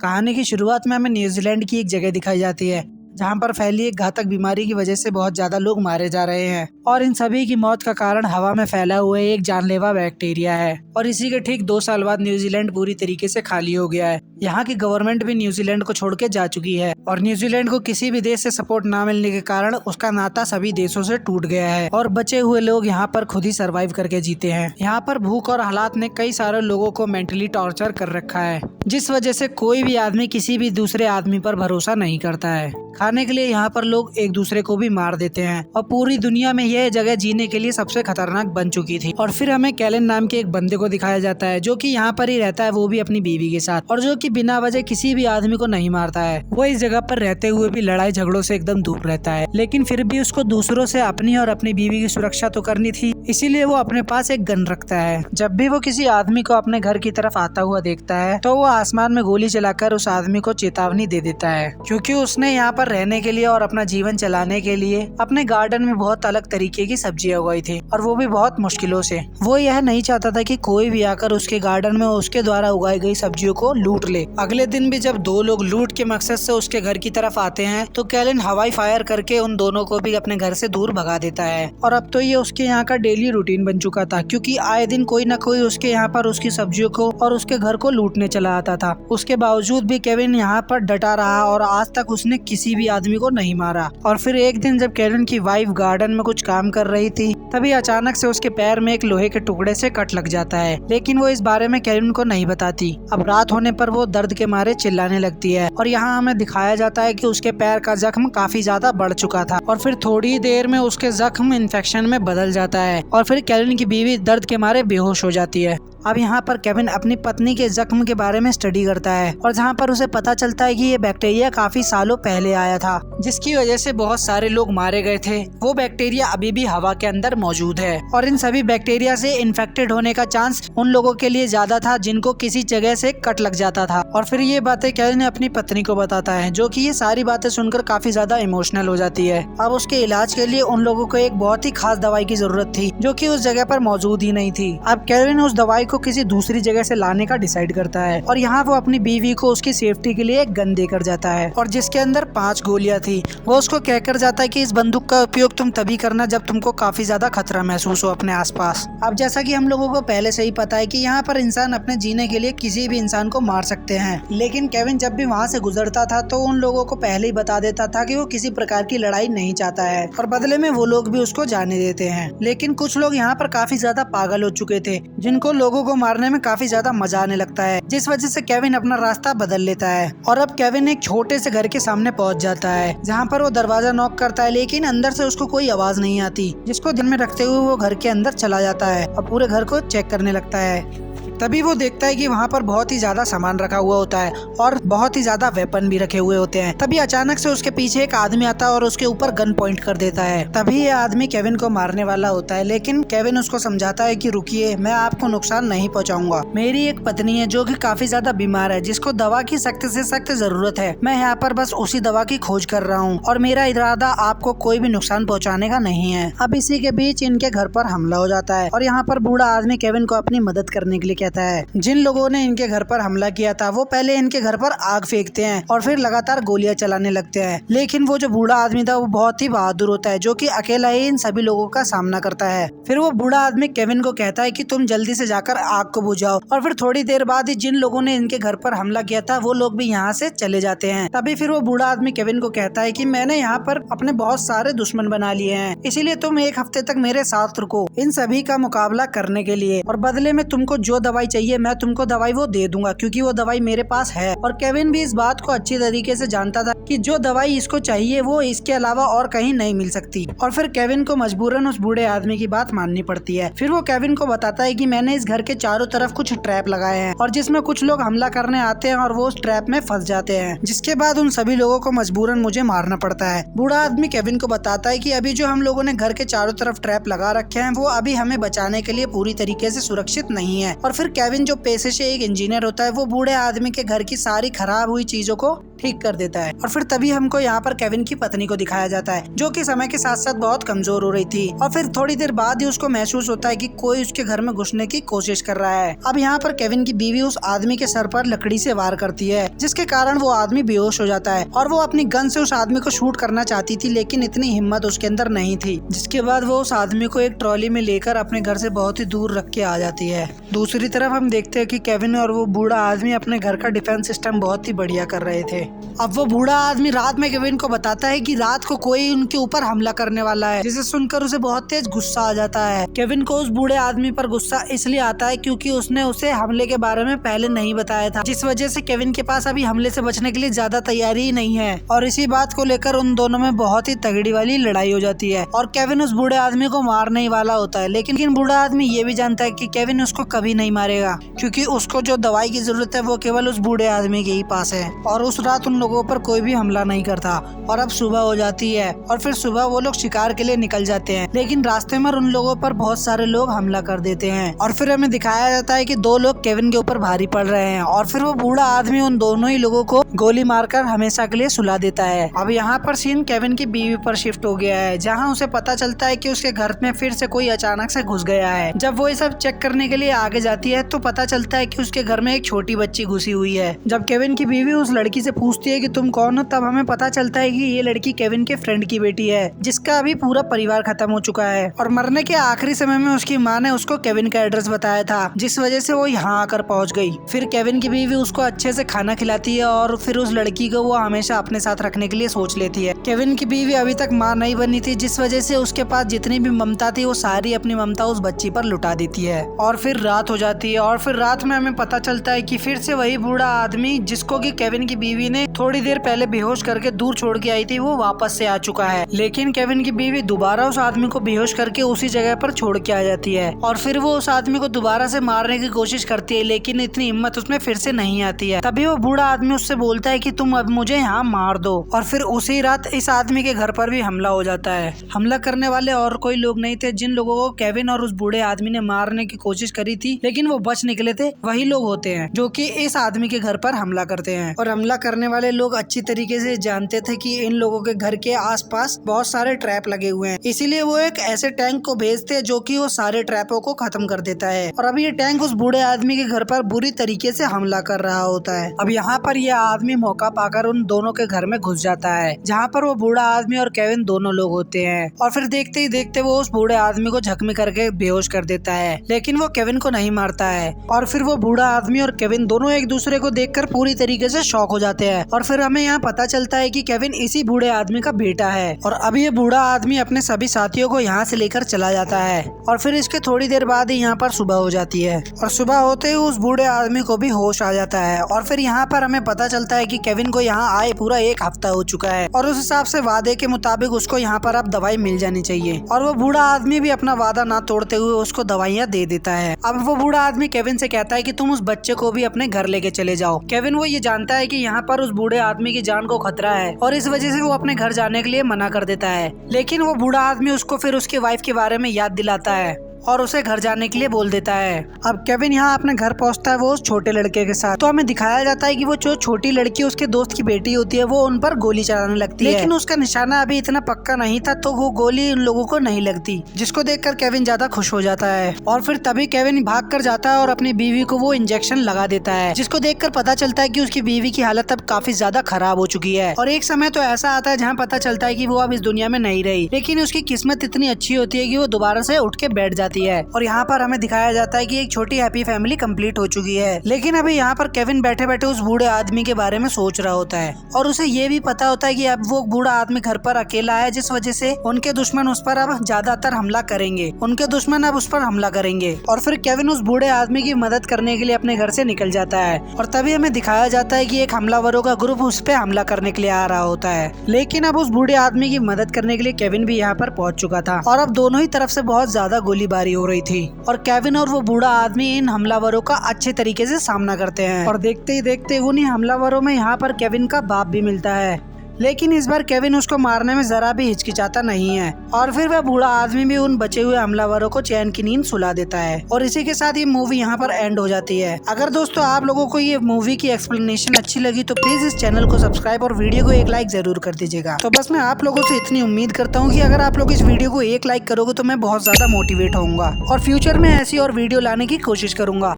कहानी की शुरुआत में हमें न्यूजीलैंड की एक जगह दिखाई जाती है जहां पर फैली एक घातक बीमारी की वजह से बहुत ज्यादा लोग मारे जा रहे हैं और इन सभी की मौत का कारण हवा में फैला हुआ एक जानलेवा बैक्टीरिया है। और इसी के ठीक 2 साल बाद न्यूजीलैंड पूरी तरीके से खाली हो गया है। यहाँ की गवर्नमेंट भी न्यूजीलैंड को छोड़ के जा चुकी है और न्यूजीलैंड को किसी भी देश से सपोर्ट ना मिलने के कारण उसका नाता सभी देशों से टूट गया है और बचे हुए लोग यहाँ पर खुद ही सर्वाइव करके जीते हैं। यहाँ पर भूख और हालात ने कई सारे लोगों को मेंटली टॉर्चर कर रखा है, जिस वजह से कोई भी आदमी किसी भी दूसरे आदमी पर भरोसा नहीं करता है। खाने के लिए यहाँ पर लोग एक दूसरे को भी मार देते हैं और पूरी दुनिया में यह जगह जीने के लिए सबसे खतरनाक बन चुकी थी। और फिर हमें कैलन नाम के एक बंदे को दिखाया जाता है जो कि यहाँ पर ही रहता है, वो भी अपनी बीवी के साथ, और जो कि बिना वजह किसी भी आदमी को नहीं मारता है। वो इस जगह पर रहते हुए भी लड़ाई झगड़ों से एकदम दूर रहता है, लेकिन फिर भी उसको दूसरों से अपनी और अपनी बीवी की सुरक्षा तो करनी थी, इसीलिए वो अपने पास एक गन रखता है। जब भी वो किसी आदमी को अपने घर की तरफ आता हुआ देखता है तो वो आसमान में गोली चलाकर उस आदमी को चेतावनी दे देता है, क्योंकि उसने यहाँ पर रहने के लिए और अपना जीवन चलाने के लिए अपने गार्डन में बहुत अलग तरीके की सब्जियां उगाई थी और वो भी बहुत मुश्किलों से। वो यह नहीं चाहता था कि कोई भी आकर उसके गार्डन में उसके द्वारा उगाई गई सब्जियों को लूट ले। अगले दिन भी जब 2 लोग लूट के मकसद से उसके घर की तरफ आते हैं तो कैलन हवाई फायर करके उन दोनों को भी अपने घर से दूर भगा देता है। और अब तो ये उसके यहाँ का डेली रूटीन बन चुका था, क्योंकि आए दिन कोई न कोई उसके यहाँ पर उसकी सब्जियों को और उसके घर को लूटने चला आता था। उसके बावजूद भी केविन यहाँ पर डटा रहा और आज तक उसने किसी भी आदमी को नहीं मारा। और फिर एक दिन जब केविन की वाइफ गार्डन में कुछ काम कर रही थी तभी अचानक से उसके पैर में एक लोहे के टुकड़े से कट लग जाता है, लेकिन वो इस बारे में केविन को नहीं बताती। अब रात होने पर वो दर्द के मारे चिल्लाने लगती है और यहाँ हमें दिखाया जाता है कि उसके पैर का जख्म काफी ज्यादा बढ़ चुका था और फिर थोड़ी देर में उसके जख्म इन्फेक्शन में बदल जाता है और फिर केविन की बीवी दर्द के मारे बेहोश हो जाती है। अब यहाँ पर केविन अपनी पत्नी के जख्म के बारे में स्टडी करता है और जहाँ पर उसे पता चलता है कि ये बैक्टीरिया काफी सालों पहले आया था, जिसकी वजह से बहुत सारे लोग मारे गए थे। वो बैक्टीरिया अभी भी हवा के अंदर मौजूद है और इन सभी बैक्टीरिया से इन्फेक्टेड होने का चांस उन लोगों के लिए ज्यादा था जिनको किसी जगह से कट लग जाता था। और फिर ये बातें केविन अपनी पत्नी को बताता है, जो कि ये सारी बातें सुनकर काफी ज्यादा इमोशनल हो जाती है। अब उसके इलाज के लिए उन लोगों को एक बहुत ही खास दवाई की जरूरत थी जो कि उस जगह पर मौजूद ही नहीं थी। अब केविन उस दवाई को किसी दूसरी जगह से लाने का डिसाइड करता है और यहाँ वो अपनी बीवी को उसकी सेफ्टी के लिए एक गन देकर जाता है और जिसके अंदर 5 गोलियां थी। वो उसको कहकर जाता है कि इस बंदूक का उपयोग तुम तभी करना जब तुमको काफी ज्यादा खतरा महसूस हो अपने आसपास। अब जैसा कि हम लोगों को पहले से ही पता है कि यहाँ पर इंसान अपने जीने के लिए किसी भी इंसान को मार सकते हैं, लेकिन केविन जब भी वहाँ से गुजरता था तो उन लोगों को पहले ही बता देता था कि वो किसी प्रकार की लड़ाई नहीं चाहता है और बदले में वो लोग भी उसको जाने देते हैं। लेकिन कुछ लोग यहाँ पर काफी ज्यादा पागल हो चुके थे जिनको लोगों को मारने में काफी ज्यादा मजा आने लगता है, जिस वजह से केविन अपना रास्ता बदल लेता है। और अब केविन एक छोटे से घर के सामने पहुंच जाता है जहां पर वो दरवाजा नॉक करता है, लेकिन अंदर से उसको कोई आवाज नहीं आती, जिसको ध्यान में रखते हुए वो घर के अंदर चला जाता है और पूरे घर को चेक करने लगता है। तभी वो देखता है कि वहाँ पर बहुत ही ज्यादा सामान रखा हुआ होता है और बहुत ही ज्यादा वेपन भी रखे हुए होते हैं। तभी अचानक से उसके पीछे एक आदमी आता है और उसके ऊपर गन पॉइंट कर देता है। तभी ये आदमी केविन को मारने वाला होता है, लेकिन केविन उसको समझाता है कि रुकिए, मैं आपको नुकसान नहीं पहुंचाऊंगा। मेरी एक पत्नी है जो कि काफी ज्यादा बीमार है, जिसको दवा की सख्त से सख्त जरूरत है। मैं यहाँ पर बस उसी दवा की खोज कर रहा हूँ और मेरा इरादा आपको कोई भी नुकसान पहुँचाने का नहीं है। अब इसी के बीच इनके घर पर हमला हो जाता है और यहाँ पर बूढ़ा आदमी केविन को अपनी मदद करने के लिए कहता है। जिन लोगों ने इनके घर पर हमला किया था वो पहले इनके घर पर आग फेंकते हैं और फिर लगातार गोलियां चलाने लगते हैं, लेकिन वो जो बूढ़ा आदमी था वो बहुत ही बहादुर होता है, जो कि अकेला ही इन सभी लोगों का सामना करता है। फिर वो बूढ़ा आदमी केविन को कहता है कि तुम जल्दी से जाकर आग को बुझाओ और फिर थोड़ी देर बाद ही जिन लोगों ने इनके घर पर हमला किया था वो लोग भी यहाँ से चले जाते हैं। तभी फिर वो बूढ़ा आदमी केविन को कहता है कि मैंने यहाँ पर अपने बहुत सारे दुश्मन बना लिए हैं, इसीलिए तुम 1 हफ्ते तक मेरे साथ रुको इन सभी का मुकाबला करने के लिए, और बदले में तुमको जो दवाई चाहिए मैं तुमको दवाई वो दे दूंगा, क्योंकि वो दवाई मेरे पास है। और केविन भी इस बात को अच्छी तरीके से जानता था कि जो दवाई इसको चाहिए वो इसके अलावा और कहीं नहीं मिल सकती। और फिर केविन को मजबूरन उस बूढ़े आदमी की बात माननी पड़ती है। फिर वो केविन को बताता है कि मैंने इस घर के चारों तरफ कुछ ट्रैप लगाए हैं और जिसमें कुछ लोग हमला करने आते हैं और वो उस ट्रैप में फंस जाते हैं, जिसके बाद उन सभी लोगों को मजबूरन मुझे मारना पड़ता है। बूढ़ा आदमी केविन को बताता है कि अभी जो हम लोगों ने घर के चारों तरफ ट्रैप लगा रखे हैं वो अभी हमें बचाने के लिए पूरी तरीके से सुरक्षित नहीं है। और फिर केविन जो पेशे से एक इंजीनियर होता है वो बूढ़े आदमी के घर की सारी खराब हुई चीजों को ठीक कर देता है। और फिर तभी हमको यहाँ पर केविन की पत्नी को दिखाया जाता है जो कि समय के साथ साथ बहुत कमजोर हो रही थी। और फिर थोड़ी देर बाद ही उसको महसूस होता है कि कोई उसके घर में घुसने की कोशिश कर रहा है। अब यहाँ पर केविन की बीवी उस आदमी के सर पर लकड़ी से वार करती है जिसके कारण वो आदमी बेहोश हो जाता है और वो अपनी गन से उस आदमी को शूट करना चाहती थी लेकिन इतनी हिम्मत उसके अंदर नहीं थी, जिसके बाद वो उस आदमी को एक ट्रॉली में लेकर अपने घर से बहुत ही दूर रख के आ जाती है। दूसरी तरफ हम देखते हैं कि केविन और वो बूढ़ा आदमी अपने घर का डिफेंस सिस्टम बहुत ही बढ़िया कर रहे थे। अब वो बूढ़ा आदमी रात में केविन को बताता है कि रात को कोई उनके ऊपर हमला करने वाला है, जिसे सुनकर उसे बहुत तेज गुस्सा आ जाता है। केविन को उस बूढ़े आदमी पर गुस्सा इसलिए आता है क्योंकि उसने उसे हमले के बारे में पहले नहीं बताया था, जिस वजह से केविन के पास अभी हमले से बचने के लिए ज्यादा तैयारी ही नहीं है। और इसी बात को लेकर उन दोनों में बहुत ही तगड़ी वाली लड़ाई हो जाती है और केविन उस बूढ़े आदमी को मारने ही वाला होता है। लेकिन बूढ़ा आदमी ये भी जानता है कि केविन उसको कभी नहीं मारेगा क्योंकि उसको जो दवाई की जरूरत है वो केवल उस बूढ़े आदमी के ही पास है। और उस रात उन लोगों पर कोई भी हमला नहीं करता और अब सुबह हो जाती है और फिर सुबह वो लोग शिकार के लिए निकल जाते हैं, लेकिन रास्ते में उन लोगों पर बहुत सारे लोग हमला कर देते हैं। और फिर हमें दिखाया जाता है कि दो लोग केविन के ऊपर भारी पड़ रहे हैं और फिर वो बूढ़ा आदमी उन दोनों ही लोगों को गोली मारकर हमेशा के लिए सुला देता है। अब यहाँ पर सीन केविन की बीवी पर शिफ्ट हो गया है जहाँ उसे पता चलता है कि उसके घर में फिर से कोई अचानक से घुस गया है। जब वो ये सब चेक करने के लिए आगे जाती है तो पता चलता है कि उसके घर में एक छोटी बच्ची घुसी हुई है। जब केविन की बीवी उस लड़की से पूछती है कि तुम कौन हो, तब हमें पता चलता है कि ये लड़की केविन के फ्रेंड की बेटी है जिसका अभी पूरा परिवार खत्म हो चुका है और मरने के आखिरी समय में उसकी माँ ने उसको केविन का एड्रेस बताया था, जिस वजह से वो यहाँ आकर पहुँच गई। फिर केविन की बीवी उसको अच्छे से खाना खिलाती है और फिर उस लड़की को वो हमेशा अपने साथ रखने के लिए सोच लेती है। केविन की बीवी अभी तक माँ नहीं बनी थी, जिस वजह से उसके पास जितनी भी ममता थी वो सारी अपनी ममता उस बच्ची पर लुटा देती है। और फिर रात हो जाती है और फिर रात में हमें पता चलता है कि फिर से वही बूढ़ा आदमी जिसको कि केविन की बीवी ने थोड़ी देर पहले बेहोश करके दूर छोड़ के आई थी वो वापस से आ चुका है। लेकिन केविन की बीवी दोबारा उस आदमी को बेहोश करके उसी जगह पर छोड़ के आ जाती है और फिर वो उस आदमी को दोबारा से मारने की कोशिश करती है, लेकिन इतनी हिम्मत उसमें फिर से नहीं आती है। तभी वो बूढ़ा आदमी उससे बोलता है कि तुम अब मुझे यहाँ मार दो। और फिर उसी रात इस आदमी के घर पर भी हमला हो जाता है। हमला करने वाले और कोई लोग नहीं थे, जिन लोगों को केविन और उस बूढ़े आदमी ने मारने की कोशिश करी थी लेकिन वो बच निकले थे, वही लोग होते हैं जो कि इस आदमी के घर पर हमला करते हैं। और हमला करने वाले लोग अच्छी तरीके से जानते थे कि इन लोगों के घर के आसपास बहुत सारे ट्रैप लगे हुए हैं, इसीलिए वो एक ऐसे टैंक को भेजते हैं जो कि वो सारे ट्रैपों को खत्म कर देता है। और अब ये टैंक उस बूढ़े आदमी के घर पर बुरी तरीके से हमला कर रहा होता है। अब यहाँ पर यह आदमी मौका पाकर उन दोनों के घर में घुस जाता है जहाँ पर वो बूढ़ा आदमी और केविन दोनों लोग होते हैं। और फिर देखते ही देखते वो उस बूढ़े आदमी को जख्मी करके बेहोश कर देता है, लेकिन वो केविन को नहीं मारता है। और फिर वो बूढ़ा आदमी और केविन दोनों एक दूसरे को देखकर पूरी तरीके से शॉक हो जाते हैं। और फिर हमें यहाँ पता चलता है कि केविन इसी बूढ़े आदमी का बेटा है। और अब ये बूढ़ा आदमी अपने सभी साथियों को यहाँ से लेकर चला जाता है। और फिर इसके थोड़ी देर बाद ही यहाँ पर सुबह हो जाती है और सुबह होते ही उस बूढ़े आदमी को भी होश आ जाता है। और फिर यहाँ पर हमें पता चलता है कि केविन को यहाँ आए पूरा 1 हफ्ता हो चुका है और उस हिसाब से वादे के मुताबिक उसको यहाँ पर अब दवाई मिल जानी चाहिए। और वो बूढ़ा आदमी भी अपना वादा ना तोड़ते हुए उसको दवाइयाँ दे देता है। अब वो बूढ़ा आदमी केविन से कहता है कि तुम उस बच्चे को भी अपने घर लेके चले जाओ। केविन वो ये जानता है कि यहाँ पर उस बूढ़े आदमी की जान को खतरा है और इस वजह से वो अपने घर जाने के लिए मना कर देता है, लेकिन वो बूढ़ा आदमी उसको फिर उसकी वाइफ के बारे में याद दिलाता है और उसे घर जाने के लिए बोल देता है। अब केविन यहाँ अपने घर पहुँचता है वो उस छोटे लड़के के साथ। तो हमें दिखाया जाता है कि वो जो छोटी लड़की उसके दोस्त की बेटी होती है वो उन पर गोली चलाने लगती है, लेकिन उसका निशाना अभी इतना पक्का नहीं था तो वो गोली उन लोगों को नहीं लगती, जिसको देखकर केविन ज्यादा खुश हो जाता है। और फिर तभी केविन भाग कर जाता है और अपनी बीवी को वो इंजेक्शन लगा देता है, जिसको देखकर पता चलता है कि उसकी बीवी की हालत अब काफी ज्यादा खराब हो चुकी है। और एक समय तो ऐसा आता है जहाँ पता चलता है कि वो अब इस दुनिया में नहीं रही, लेकिन उसकी किस्मत इतनी अच्छी होती है कि वो दोबारा से उठ के बैठ जाती है। और यहाँ पर हमें दिखाया जाता है कि एक छोटी हैप्पी फैमिली कंप्लीट हो चुकी है। लेकिन अभी यहाँ पर केविन बैठे बैठे उस बूढ़े आदमी के बारे में सोच रहा होता है और उसे ये भी पता होता है कि अब वो बूढ़ा आदमी घर पर अकेला है, जिस वजह से उनके दुश्मन उस पर अब ज्यादातर हमला करेंगे, उनके दुश्मन अब उस पर हमला करेंगे। और फिर केविन उस बूढ़े आदमी की मदद करने के लिए अपने घर से निकल जाता है और तभी हमें दिखाया जाता है कि एक हमलावरों का ग्रुप उस पे हमला करने के लिए आ रहा होता है। लेकिन अब उस बूढ़े आदमी की मदद करने के लिए केविन भी यहाँ पर पहुंच चुका था और अब दोनों ही तरफ से बहुत ज्यादा गोलीबारी हो रही थी और केविन और वो बूढ़ा आदमी इन हमलावरों का अच्छे तरीके से सामना करते हैं। और देखते ही देखते उन्हीं हमलावरों में यहाँ पर केविन का बाप भी मिलता है, लेकिन इस बार केविन उसको मारने में जरा भी हिचकिचाता नहीं है और फिर वह बूढ़ा आदमी भी उन बचे हुए हमलावरों को चैन की नींद सुला देता है। और इसी के साथ ये मूवी यहाँ पर एंड हो जाती है। अगर दोस्तों आप लोगों को ये मूवी की एक्सप्लेनेशन अच्छी लगी तो प्लीज इस चैनल को सब्सक्राइब और वीडियो को एक लाइक जरूर कर दीजिएगा। तो बस मैं आप लोगों से इतनी उम्मीद करता हूँ कि अगर आप लोग इस वीडियो को एक लाइक करोगे तो मैं बहुत ज्यादा मोटिवेट होऊंगा और फ्यूचर में ऐसी और वीडियो लाने की कोशिश करूंगा।